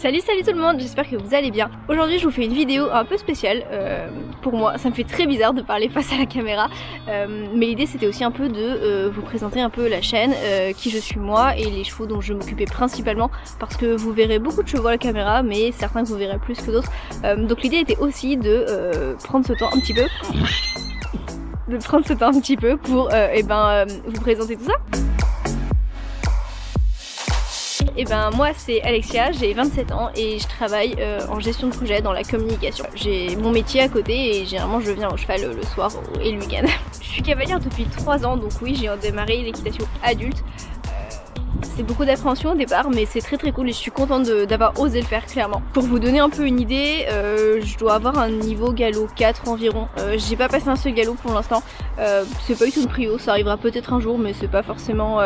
Salut tout le monde, j'espère que vous allez bien. Aujourd'hui je vous fais une vidéo un peu spéciale pour moi, ça me fait très bizarre de parler face à la caméra, mais l'idée c'était aussi un peu de vous présenter un peu la chaîne, qui je suis moi et les chevaux dont je m'occupais principalement, parce que vous verrez beaucoup de chevaux à la caméra mais certains que vous verrez plus que d'autres, donc l'idée était aussi de prendre ce temps un petit peu pour vous présenter tout ça. Et ben moi c'est Alexia, j'ai 27 ans et je travaille en gestion de projet dans la communication. J'ai mon métier à côté et généralement je viens au cheval le soir et le week-end. Je suis cavalière depuis 3 ans, donc oui j'ai démarré l'équitation adulte. C'est beaucoup d'appréhension au départ mais c'est très cool et je suis contente d'avoir osé le faire clairement. Pour vous donner un peu une idée, je dois avoir un niveau galop 4 environ. J'ai pas passé un seul galop pour l'instant, c'est pas du tout une prio, ça arrivera peut-être un jour mais c'est pas forcément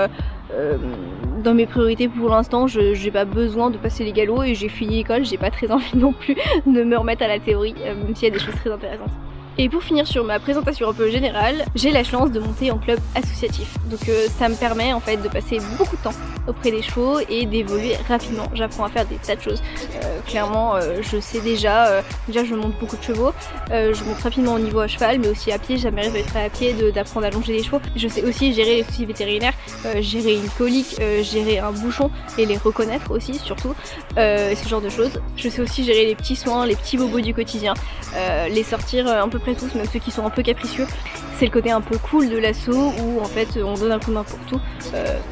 dans mes priorités pour l'instant. J'ai pas besoin de passer les galops et j'ai fini l'école, j'ai pas très envie non plus de me remettre à la théorie, même s'il y a des choses très intéressantes. Et pour finir sur ma présentation un peu générale, j'ai la chance de monter en club associatif. Donc ça me permet en fait de passer beaucoup de temps auprès des chevaux et d'évoluer rapidement. J'apprends à faire des tas de choses. Clairement, je sais déjà je monte beaucoup de chevaux. Je monte rapidement au niveau à cheval, mais aussi à pied. Ça m'arrive d'être à pied, d'apprendre à longer les chevaux. Je sais aussi gérer les soucis vétérinaires, gérer une colique, gérer un bouchon et les reconnaître aussi, surtout. Ce genre de choses. Je sais aussi gérer les petits soins, les petits bobos du quotidien, les sortir un peu tous, même ceux qui sont un peu capricieux. C'est le côté un peu cool de l'assaut où en fait on donne un coup de main pour tout,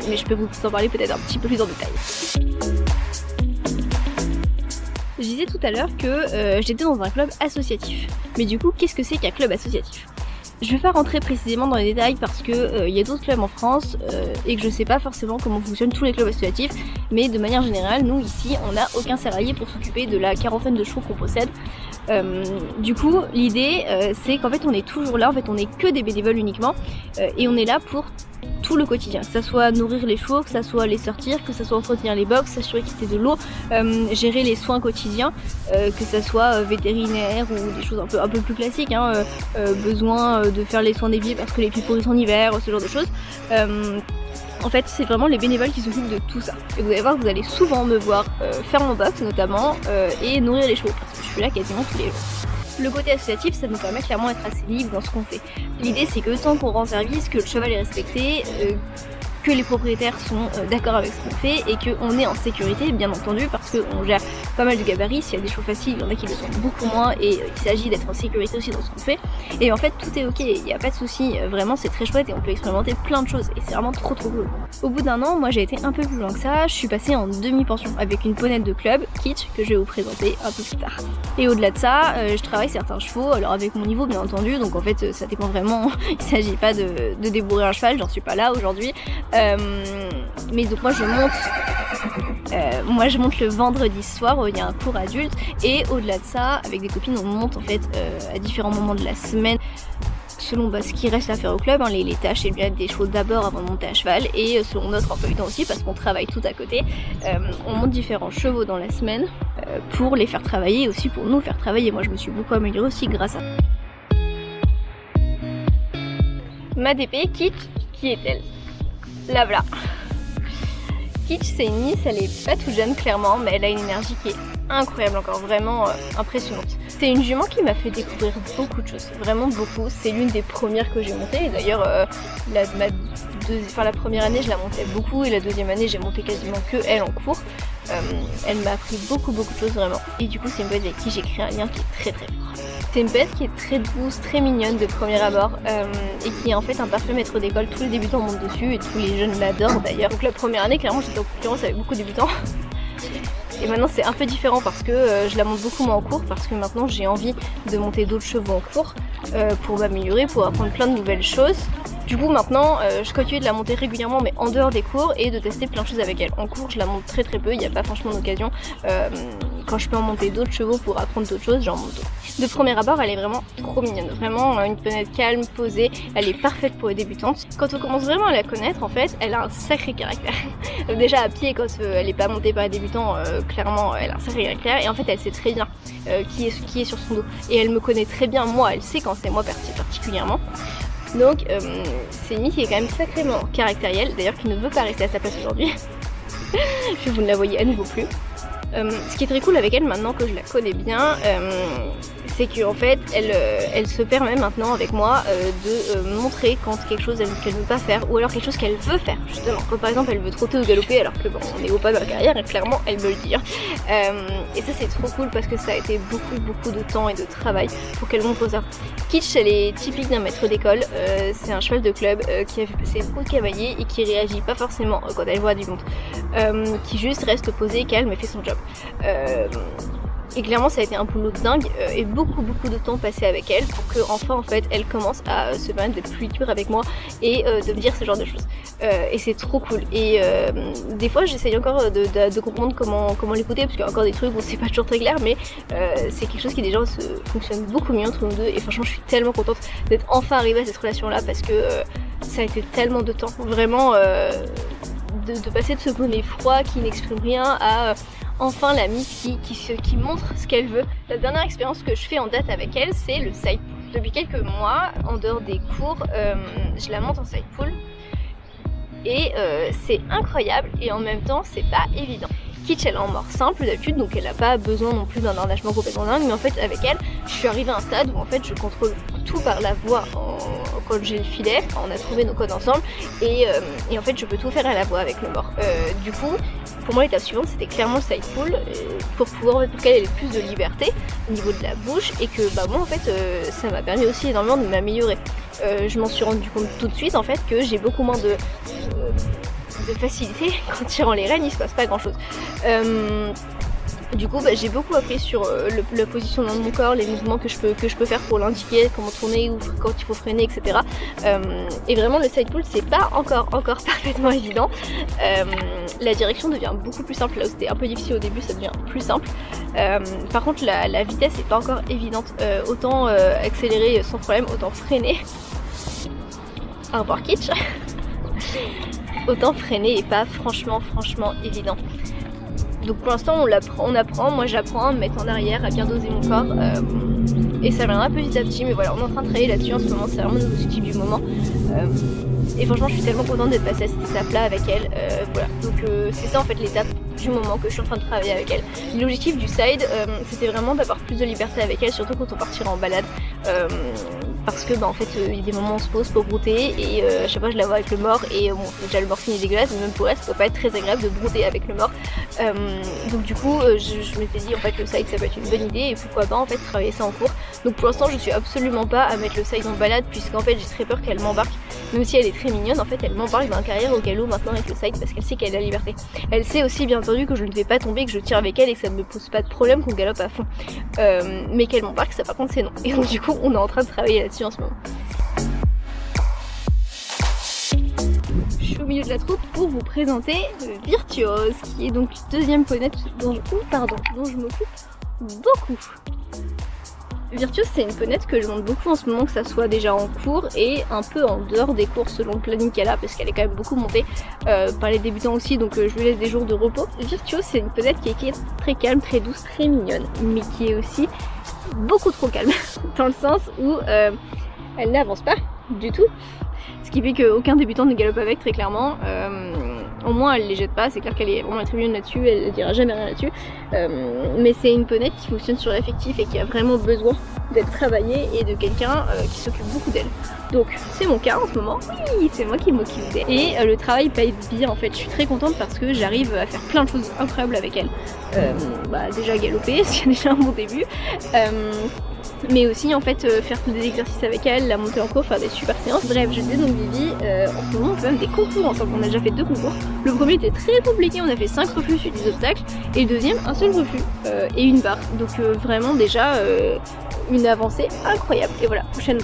mais je peux vous en parler peut-être un petit peu plus en détail. Je disais tout à l'heure que j'étais dans un club associatif, mais du coup qu'est-ce que c'est qu'un club associatif ? Je vais pas rentrer précisément dans les détails parce que y a d'autres clubs en France et que je sais pas forcément comment fonctionnent tous les clubs associatifs, mais de manière générale, nous ici, on n'a aucun salarié pour s'occuper de la quarantaine de chevaux qu'on possède. Du coup, l'idée c'est qu'en fait on est toujours là, en fait on est que des bénévoles uniquement et on est là pour tout le quotidien, que ça soit nourrir les chevaux, que ça soit les sortir, que ça soit entretenir les box, s'assurer qu'il y ait de l'eau, gérer les soins quotidiens, que ça soit vétérinaire ou des choses un peu plus classiques, besoin de faire les soins des pieds parce que les pieds pourrissent en hiver, ce genre de choses. En fait, c'est vraiment les bénévoles qui s'occupent de tout ça. Et vous allez voir que vous allez souvent me voir faire mon box notamment et nourrir les chevaux parce que je suis là quasiment tous les jours. Le côté associatif, ça nous permet clairement d'être assez libre dans ce qu'on fait. L'idée c'est que tant qu'on rend service, que le cheval est respecté, que les propriétaires sont d'accord avec ce qu'on fait et qu'on est en sécurité bien entendu parce qu'on gère pas mal de gabarits. S'il y a des chevaux faciles, il y en a qui le sont beaucoup moins et il s'agit d'être en sécurité aussi dans ce qu'on fait. Et en fait tout est ok, il n'y a pas de souci, vraiment c'est très chouette et on peut expérimenter plein de choses et c'est vraiment trop cool. Au bout d'un an, moi j'ai été un peu plus loin que ça, je suis passée en demi-pension avec une ponette de club, Kitsch, que je vais vous présenter un peu plus tard. Et au-delà de ça, je travaille certains chevaux, alors avec mon niveau bien entendu, donc en fait ça dépend vraiment, il s'agit pas de débourrer un cheval, j'en suis pas là aujourd'hui. Mais donc moi je monte le vendredi soir où il y a un cours adulte et au-delà de ça avec des copines on monte en fait à différents moments de la semaine selon ce qui reste à faire au club, les tâches et le bien-être des chevaux d'abord avant de monter à cheval et selon notre emploi du temps aussi parce qu'on travaille tout à côté. On monte différents chevaux dans la semaine pour les faire travailler et aussi pour nous faire travailler. Moi je me suis beaucoup améliorée aussi grâce à ma DP. Kitsch, qui est-elle? La voilà. Kitsch c'est une Miss, elle est pas toute jeune clairement, mais elle a une énergie qui est incroyable encore, vraiment impressionnante. C'est une jument qui m'a fait découvrir beaucoup de choses, vraiment beaucoup. C'est l'une des premières que j'ai montées et d'ailleurs la première année je la montais beaucoup et la deuxième année j'ai monté quasiment que elle en cours. Elle m'a appris beaucoup de choses vraiment et du coup c'est une bête avec qui j'ai créé un lien qui est très fort. C'est une bête qui est très douce, très mignonne de premier abord et qui est en fait un parfait maître d'école. Tous les débutants montent dessus et tous les jeunes l'adorent d'ailleurs. Donc la première année clairement j'étais en concurrence avec beaucoup de débutants. Et maintenant c'est un peu différent parce que je la monte beaucoup moins en cours parce que maintenant j'ai envie de monter d'autres chevaux en cours pour m'améliorer, pour apprendre plein de nouvelles choses. Du coup maintenant je continue de la monter régulièrement mais en dehors des cours et de tester plein de choses avec elle. En cours je la monte très peu, il n'y a pas franchement d'occasion. Quand je peux en monter d'autres chevaux pour apprendre d'autres choses, j'en monte d'autres. De premier abord elle est vraiment trop mignonne, vraiment une ponette calme, posée, elle est parfaite pour les débutantes. Quand on commence vraiment à la connaître en fait, elle a un sacré caractère. Déjà à pied quand elle n'est pas montée par les débutants, clairement elle a un sacré caractère et en fait elle sait très bien qui est sur son dos. Et elle me connaît très bien moi, elle sait quand c'est moi particulièrement. Donc c'est une Miss qui est quand même sacrément caractérielle, d'ailleurs qui ne veut pas rester à sa place aujourd'hui. Vous ne la voyez à nouveau plus. Ce qui est très cool avec elle maintenant que je la connais bien, c'est qu'en fait elle se permet maintenant avec moi de montrer quand quelque chose qu'elle veut pas faire ou alors quelque chose qu'elle veut faire justement. Quand par exemple elle veut trotter ou galoper alors que bon, on est au pas de la carrière et clairement elle me le dit. Et ça c'est trop cool parce que ça a été beaucoup de temps et de travail pour qu'elle montre ça. Kitsch, elle est typique d'un maître d'école, c'est un cheval de club qui a fait passer beaucoup de cavaliers et qui réagit pas forcément quand elle voit du monde, qui juste reste posé, calme et fait son job. Et clairement ça a été un boulot de dingue et beaucoup de temps passé avec elle pour que enfin en fait elle commence à se permettre d'être plus libre avec moi et de me dire ce genre de choses. Et c'est trop cool. Et des fois j'essaye encore de comprendre comment l'écouter parce qu'il y a encore des trucs où c'est pas toujours très clair, mais c'est quelque chose qui déjà fonctionne beaucoup mieux entre nous deux et franchement je suis tellement contente d'être enfin arrivée à cette relation là parce que ça a été tellement de temps vraiment de passer de ce bonnet froid qui n'exprime rien à enfin la Miss qui montre ce qu'elle veut. La dernière expérience que je fais en date avec elle, c'est le side pool. Depuis quelques mois, en dehors des cours, je la monte en side pool et c'est incroyable et en même temps c'est pas évident. Kitsch elle est en mort simple d'habitude donc elle n'a pas besoin non plus d'un harnachement complètement dingue, mais en fait avec elle je suis arrivée à un stade où en fait je contrôle tout par la voix quand j'ai le filet, on a trouvé nos codes ensemble et en fait je peux tout faire à la voix avec le mort. Du coup pour moi l'étape suivante c'était clairement le side pull pour qu'elle ait plus de liberté au niveau de la bouche et que bah moi en fait ça m'a permis aussi énormément de m'améliorer. Je m'en suis rendu compte tout de suite en fait que j'ai beaucoup moins de facilité quand tirant les rênes, il se passe pas grand chose. Du coup j'ai beaucoup appris sur le positionnement de mon corps, les mouvements que je peux faire pour l'indiquer, comment tourner ou quand il faut freiner, etc. Et vraiment le side pull c'est pas encore parfaitement évident. La direction devient beaucoup plus simple, là où c'était un peu difficile au début ça devient plus simple. Par contre la vitesse est pas encore évidente, autant accélérer sans problème, autant freiner. Au revoir Kitsch. Autant freiner et pas franchement évident. Donc pour l'instant on apprend, moi j'apprends à me mettre en arrière, à bien doser mon corps et ça viendra petit à petit, mais voilà on est en train de travailler là-dessus en ce moment, c'est vraiment l'objectif du moment et franchement je suis tellement contente d'être passée à cette étape là avec elle, voilà donc c'est ça en fait l'étape du moment que je suis en train de travailler avec elle. L'objectif du side c'était vraiment d'avoir plus de liberté avec elle, surtout quand on partira en balade parce que bah en fait il y a des moments où on se pose pour brouter et à chaque fois je la vois avec le mort et bon déjà le mort fini dégueulasse mais même pour elle ça doit pas être très agréable de brouter avec le mort, donc du coup je m'étais dit en fait le side ça peut être une bonne idée et pourquoi pas en fait travailler ça en cours. Donc pour l'instant je suis absolument pas à mettre le side en balade puisqu'en fait j'ai très peur qu'elle m'embarque, même si elle est très mignonne en fait elle m'embarque dans la carrière au galop maintenant avec le side parce qu'elle sait qu'elle a la liberté. Elle sait aussi bien entendu que je ne vais pas tomber, que je tire avec elle et que ça ne me pose pas de problème qu'on galope à fond, mais qu'elle m'embarque ça par contre c'est non, et donc du coup on est en train de travailler là-dessus en ce moment. Je suis au milieu de la troupe pour vous présenter Virtuose, qui est donc deuxième ponette dont je m'occupe beaucoup. Virtuose c'est une ponette que je monte beaucoup en ce moment, que ça soit déjà en cours et un peu en dehors des cours selon le planning qu'elle a parce qu'elle est quand même beaucoup montée par les débutants aussi, donc je lui laisse des jours de repos. Virtuose c'est une ponette qui est très calme, très douce, très mignonne, mais qui est aussi beaucoup trop calme dans le sens où elle n'avance pas du tout, ce qui fait qu'aucun débutant ne galope avec très clairement. Au moins elle les jette pas, c'est clair qu'elle est vraiment très mignonne là-dessus, elle dira jamais rien là-dessus, mais c'est une ponette qui fonctionne sur l'affectif et qui a vraiment besoin d'être travaillée et de quelqu'un qui s'occupe beaucoup d'elle. Donc c'est mon cas en ce moment, oui c'est moi qui m'occupe d'elle et le travail paye bien en fait. Je suis très contente parce que j'arrive à faire plein de choses incroyables avec elle, déjà galoper, c'est déjà un bon début, mais aussi en fait faire tous des exercices avec elle, la monter en cours, faire des super séances. Bref, je disais donc Vivi, en ce moment on fait même des concours ensemble, on a déjà fait 2 concours. Le premier était très compliqué, on a fait 5 refus sur des obstacles et le deuxième un seul refus et une barre, donc vraiment déjà une avancée incroyable. Et voilà, prochain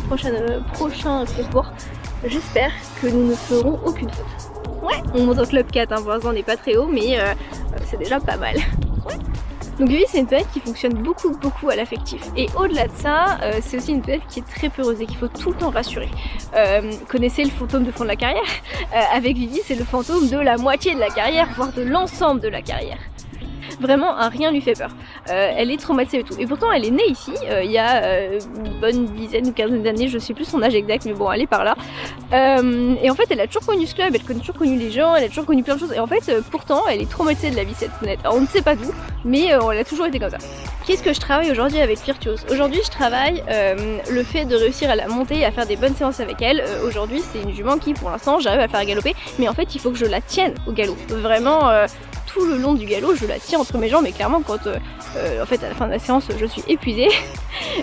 concours, j'espère que nous ne ferons aucune faute. Ouais, on monte en club 4, pour l'instant on n'est pas très haut mais c'est déjà pas mal. Ouais. Donc Vivi c'est une ponette qui fonctionne beaucoup à l'affectif et au-delà de ça c'est aussi une ponette qui est très peureuse et qu'il faut tout le temps rassurer. Connaissez le fantôme de fond de la carrière, avec Vivi c'est le fantôme de la moitié de la carrière, voire de l'ensemble de la carrière. Vraiment rien lui fait peur. elle est traumatisée et tout. Et pourtant elle est née ici il y a une bonne dizaine ou quinzaine d'années, je sais plus son âge exact, mais bon elle est par là. Et en fait elle a toujours connu ce club, elle a toujours connu les gens, elle a toujours connu plein de choses. Et en fait pourtant elle est traumatisée de la vie cette fenêtre. Alors on ne sait pas d'où, mais elle a toujours été comme ça. Qu'est-ce que je travaille aujourd'hui avec Virtuose? Aujourd'hui je travaille le fait de réussir à la monter, à faire des bonnes séances avec elle. Aujourd'hui c'est une jument qui pour l'instant j'arrive à faire galoper, mais en fait il faut que je la tienne au galop. Vraiment tout le long du galop je la tiens entre mes jambes, mais clairement quand en fait à la fin de la séance je suis épuisée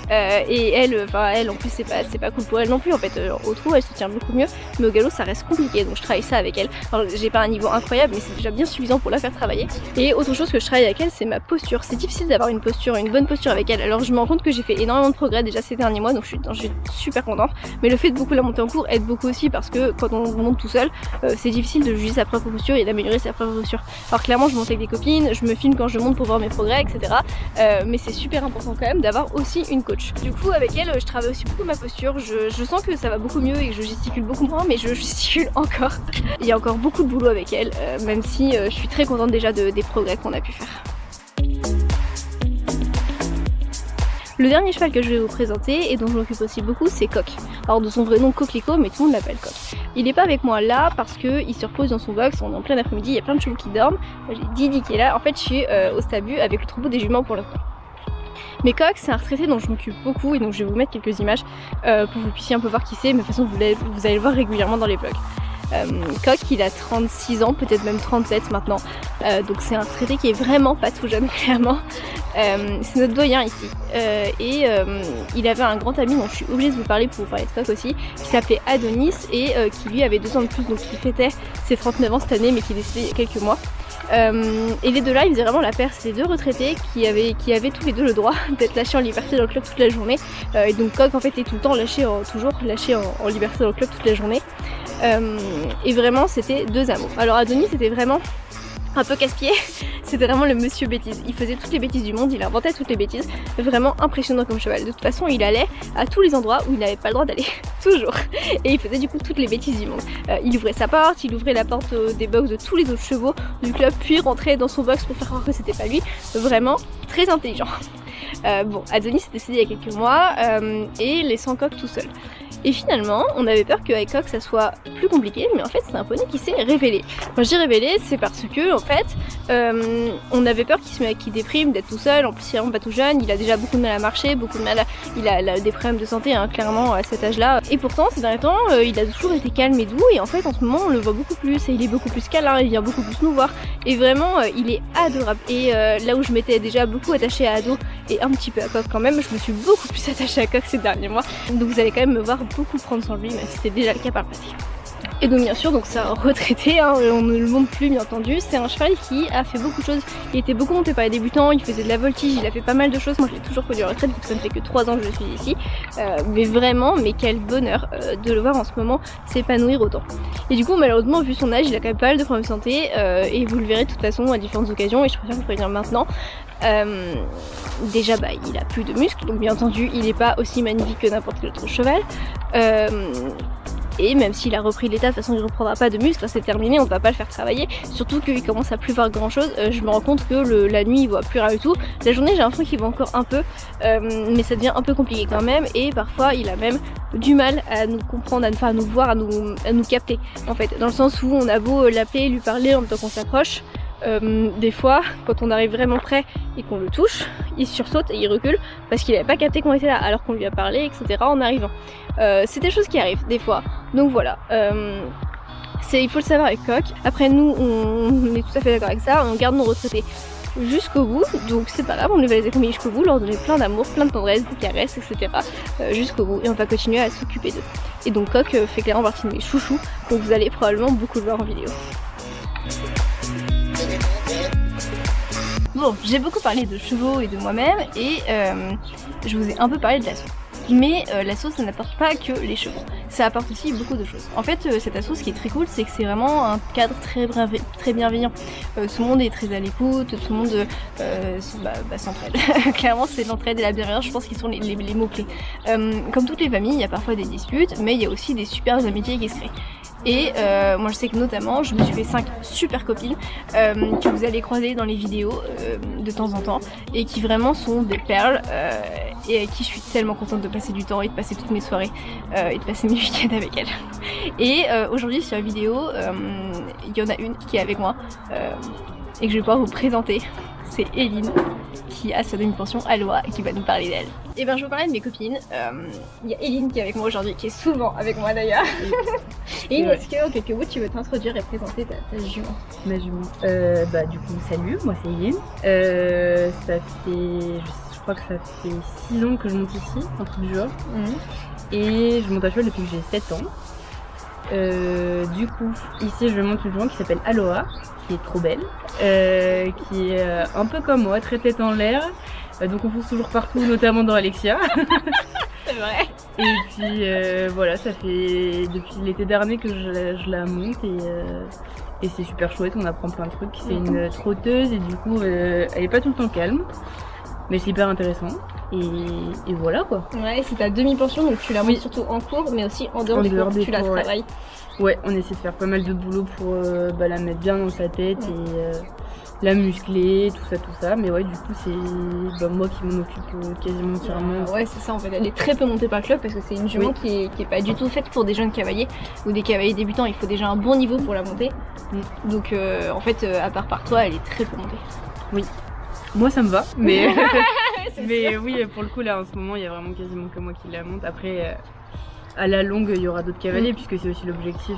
et elle en plus c'est pas cool pour elle non plus en fait. Au trot elle se tient beaucoup mieux, mais au galop ça reste compliqué, donc je travaille ça avec elle. Alors j'ai pas un niveau incroyable, mais c'est déjà bien suffisant pour la faire travailler. Et autre chose que je travaille avec elle, c'est ma posture. C'est difficile d'avoir une bonne posture avec elle. Alors je me rends compte que j'ai fait énormément de progrès déjà ces derniers mois, donc je suis super contente. Mais le fait de beaucoup la monter en cours aide beaucoup aussi, parce que quand on monte tout seul, c'est difficile de juger sa propre posture et d'améliorer sa propre posture. Alors clairement je monte avec des copines, je me filme quand je monte pour voir mes progrès, etc. Mais c'est super important quand même d'avoir aussi une coach. Du coup avec elle je travaille aussi beaucoup ma posture. Je sens que ça va beaucoup mieux et que je gesticule beaucoup moins, mais je gesticule encore. Il y a encore beaucoup de boulot avec elle, même si je suis très contente déjà des progrès qu'on a pu faire. Le dernier cheval que je vais vous présenter et dont je m'occupe aussi beaucoup, c'est Coq. Alors de son vrai nom Coquelicot, mais tout le monde l'appelle Coq. Il n'est pas avec moi là parce qu'il se repose dans son box, on est en plein après-midi, il y a plein de chevaux qui dorment. J'ai Didi qui est là, en fait je suis au stabu avec le troupeau des juments pour l'instant. Mais Coq c'est un retraité dont je m'occupe beaucoup et donc je vais vous mettre quelques images pour que vous puissiez un peu voir qui c'est, mais de toute façon vous allez le voir régulièrement dans les vlogs. Coq il a 36 ans, peut-être même 37 maintenant, donc c'est un retraité qui est vraiment pas tout jeune clairement. C'est notre doyen ici il avait un grand ami dont je suis obligée de vous parler pour vous parler de Coq aussi, qui s'appelait Adonis et qui lui avait 2 ans de plus, donc il fêtait ses 39 ans cette année mais qui est décédé il y a quelques mois. Et les deux là ils faisaient vraiment la paire, c'est 2 retraités qui avaient tous les deux le droit d'être lâchés en liberté dans le club toute la journée, et donc Coq en fait est tout le temps toujours lâché en liberté dans le club toute la journée. Et vraiment c'était 2 amours. Alors Adonis c'était vraiment un peu casse-pied, c'était vraiment le monsieur bêtise. Il faisait toutes les bêtises du monde, il inventait toutes les bêtises, vraiment impressionnant comme cheval. De toute façon il allait à tous les endroits où il n'avait pas le droit d'aller, toujours. Et il faisait du coup toutes les bêtises du monde. Il ouvrait sa porte, il ouvrait la porte des box de tous les autres chevaux du club, puis rentrait dans son box pour faire croire que c'était pas lui. Vraiment très intelligent. Bon, Adonis est décédé il y a quelques mois et laissant Coq tout seul. Et finalement, on avait peur qu'avec Coq ça soit plus compliqué, mais en fait c'est un poney qui s'est révélé. Quand je dis révélé, c'est parce que en fait, on avait peur qu'il déprime, d'être tout seul. En plus, il est vraiment pas tout jeune, il a déjà beaucoup de mal à marcher, il a des problèmes de santé hein, clairement à cet âge-là. Et pourtant, ces derniers temps, il a toujours été calme et doux. Et en fait, en ce moment, on le voit beaucoup plus et il est beaucoup plus câlin, il vient beaucoup plus nous voir. Et vraiment, il est adorable. Et là où je m'étais déjà beaucoup attachée à Ado et un petit peu à Coq quand même, je me suis beaucoup plus attachée à Coq ces derniers mois. Donc vous allez quand même me voir beaucoup prendre soin de lui, même si c'était déjà le cas par le passé. Et donc bien sûr, donc c'est un retraité, hein, on ne le monte plus bien entendu. C'est un cheval qui a fait beaucoup de choses. Il était beaucoup monté par les débutants, il faisait de la voltige, il a fait pas mal de choses. Moi je l'ai toujours connu en retraite, donc ça ne fait que 3 ans que je suis ici. Mais vraiment, mais quel bonheur de le voir en ce moment s'épanouir autant. Et du coup malheureusement, vu son âge, il a quand même pas mal de problèmes de santé. Et vous le verrez de toute façon à différentes occasions, et je préfère vous prévenir maintenant. Déjà il a plus de muscles, donc bien entendu il n'est pas aussi magnifique que n'importe quel autre cheval. Et même s'il a repris l'état, de toute façon il ne reprendra pas de muscles, c'est terminé, on ne va pas le faire travailler. Surtout qu'il commence à plus voir grand chose, je me rends compte que la nuit il voit plus rien du tout. La journée j'ai l'impression qu'il voit encore un peu, mais ça devient un peu compliqué quand même. Et parfois il a même du mal à nous comprendre, à nous voir, à nous capter en fait. Dans le sens où on a beau l'appeler, lui parler en même temps qu'on s'approche. Des fois, quand on arrive vraiment près et qu'on le touche, il sursaute et il recule parce qu'il n'avait pas capté qu'on était là alors qu'on lui a parlé, etc. en arrivant. C'est des choses qui arrivent des fois. Donc voilà, il faut le savoir avec Coq. Après nous, on est tout à fait d'accord avec ça, on garde nos retraités jusqu'au bout, donc c'est pas grave, on les va les accompagner jusqu'au bout, leur donner plein d'amour, plein de tendresse, des caresses, etc. Jusqu'au bout, et on va continuer à s'occuper d'eux. Et donc Coq fait clairement partie de mes chouchous, donc vous allez probablement beaucoup le voir en vidéo. Bon, j'ai beaucoup parlé de chevaux et de moi-même et je vous ai un peu parlé de l'assaut. Mais l'assaut ça n'apporte pas que les chevaux, ça apporte aussi beaucoup de choses. En fait cet assaut ce qui est très cool c'est que c'est vraiment un cadre très bienveillant. Tout le monde est très à l'écoute, tout le monde s'entraide. Clairement c'est l'entraide et la bienveillance, je pense qu'ils sont les mots clés. Comme toutes les familles il y a parfois des disputes mais il y a aussi des super amitiés qui se créent. Et moi je sais que notamment je me suis fait 5 super copines que vous allez croiser dans les vidéos de temps en temps et qui vraiment sont des perles et avec qui je suis tellement contente de passer du temps et de passer toutes mes soirées et de passer mes week-ends avec elles. Et aujourd'hui sur la vidéo il y en a une qui est avec moi et que je vais pouvoir vous présenter. C'est Eline qui a sa demi-pension Aloha et qui va nous parler d'elle. Et ben je vais vous parler de mes copines. Il y a Eline qui est avec moi aujourd'hui, qui est souvent avec moi d'ailleurs. Et est-ce que en quelques mots tu veux t'introduire et présenter ta jument? Ma jument. Du coup salut, moi c'est Eline. Ça fait, je crois que ça fait 6 ans que je monte ici, en truc du genre. Et je monte à cheval depuis que j'ai 7 ans. Du coup ici je monte une jument qui s'appelle Aloha, qui est trop belle, qui est un peu comme moi, très tête en l'air, donc on fonce toujours partout, notamment dans Alexia. C'est vrai. Et puis voilà, ça fait depuis l'été dernier que je la monte et c'est super chouette, on apprend plein de trucs. C'est une trotteuse et du coup elle est pas tout le temps calme, mais c'est hyper intéressant. Et voilà quoi. Ouais, c'est ta demi-pension, donc tu la montes surtout en cours, mais aussi en dehors des cours, tu la travailles. Ouais, on essaie de faire pas mal de boulot pour la mettre bien dans sa tête et la muscler, tout ça. Mais ouais, du coup, c'est moi qui m'en occupe quasiment entièrement. Ouais, c'est ça en fait. Elle est très peu montée par le club parce que c'est une jument qui est pas du tout faite pour des jeunes cavaliers ou des cavaliers débutants. Il faut déjà un bon niveau pour la monter. Donc en fait, à part par toi, elle est très peu montée. Oui. Moi ça me va, mais, mais oui, pour le coup là en ce moment il y a vraiment quasiment que moi qui la monte. Après à la longue il y aura d'autres cavaliers puisque c'est aussi l'objectif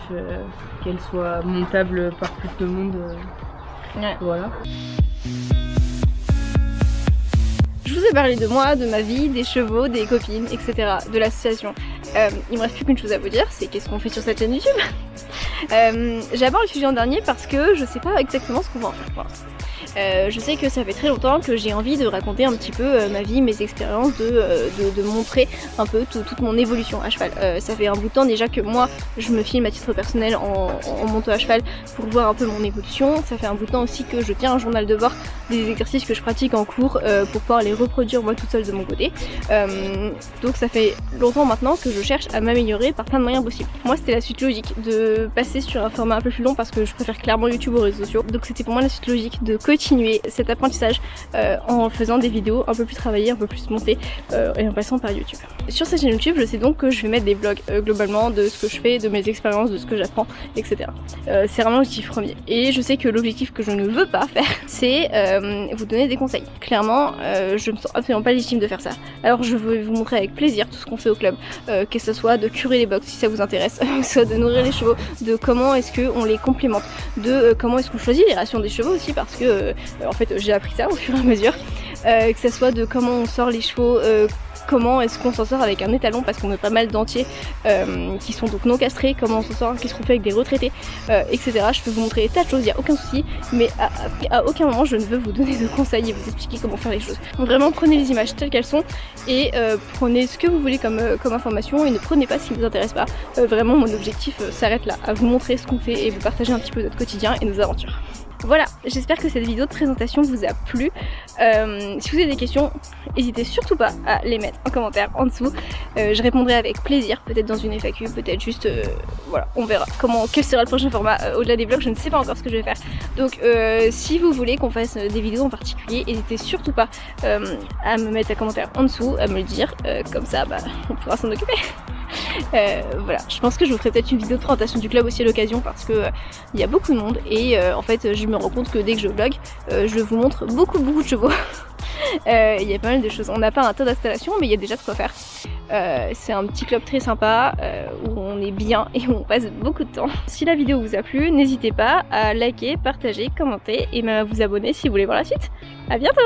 qu'elle soit montable par plus de monde. Voilà. Je vous ai parlé de moi, de ma vie, des chevaux, des copines, etc. de l'association. Il me reste plus qu'une chose à vous dire, c'est qu'est-ce qu'on fait sur cette chaîne YouTube. J'aborde le sujet en dernier parce que je sais pas exactement ce qu'on va en faire pour l'instant. Je sais que ça fait très longtemps que j'ai envie de raconter un petit peu ma vie, mes expériences, de montrer un peu toute mon évolution à cheval. Ça fait un bout de temps déjà que moi je me filme à titre personnel en montant à cheval pour voir un peu mon évolution. Ça fait un bout de temps aussi que je tiens un journal de bord des exercices que je pratique en cours pour pouvoir les reproduire moi toute seule de mon côté. Donc ça fait longtemps maintenant que je cherche à m'améliorer par plein de moyens possibles. Moi c'était la suite logique de passer sur un format un peu plus long parce que je préfère clairement YouTube aux réseaux sociaux. Donc c'était pour moi la suite logique de continuer cet apprentissage en faisant des vidéos un peu plus travaillées, un peu plus montées et en passant par YouTube. Sur cette chaîne YouTube, je sais donc que je vais mettre des vlogs globalement de ce que je fais, de mes expériences, de ce que j'apprends, etc. C'est vraiment l'objectif premier. Et je sais que l'objectif que je ne veux pas faire, c'est vous donner des conseils. Clairement, je me sens absolument pas légitime de faire ça. Alors je vais vous montrer avec plaisir tout ce qu'on fait au club, que ce soit de curer les box si ça vous intéresse, que ce soit de nourrir les chevaux, de comment est-ce qu'on les complimente, de comment est-ce qu'on choisit les rations des chevaux aussi parce que en fait j'ai appris ça au fur et à mesure, que ce soit de comment on sort les chevaux, comment est-ce qu'on s'en sort avec un étalon parce qu'on a pas mal d'entiers qui sont donc non castrés, comment on s'en sort, qu'est-ce qu'on fait avec des retraités, etc. Je peux vous montrer des tas de choses, il n'y a aucun souci, mais à aucun moment je ne veux vous donner de conseils et vous expliquer comment faire les choses. Donc vraiment prenez les images telles qu'elles sont et prenez ce que vous voulez comme information et ne prenez pas ce qui ne vous intéresse pas. Vraiment mon objectif s'arrête là, à vous montrer ce qu'on fait et vous partager un petit peu notre quotidien et nos aventures. Voilà, j'espère que cette vidéo de présentation vous a plu. Si vous avez des questions, n'hésitez surtout pas à les mettre en commentaire en dessous. Je répondrai avec plaisir, peut-être dans une FAQ, peut-être juste, voilà, on verra quel sera le prochain format. Au-delà des vlogs, je ne sais pas encore ce que je vais faire. Donc si vous voulez qu'on fasse des vidéos en particulier, n'hésitez surtout pas à me mettre un commentaire en dessous, à me le dire, comme ça on pourra s'en occuper. Voilà, je pense que je vous ferai peut-être une vidéo de présentation du club aussi à l'occasion parce que il y a beaucoup de monde et en fait je me rends compte que dès que je vlog, je vous montre beaucoup de chevaux. Il y a pas mal de choses, on n'a pas un tas d'installations mais il y a déjà de quoi faire. C'est un petit club très sympa où on est bien et où on passe beaucoup de temps. Si la vidéo vous a plu, n'hésitez pas à liker, partager, commenter et même à vous abonner si vous voulez voir la suite. À bientôt.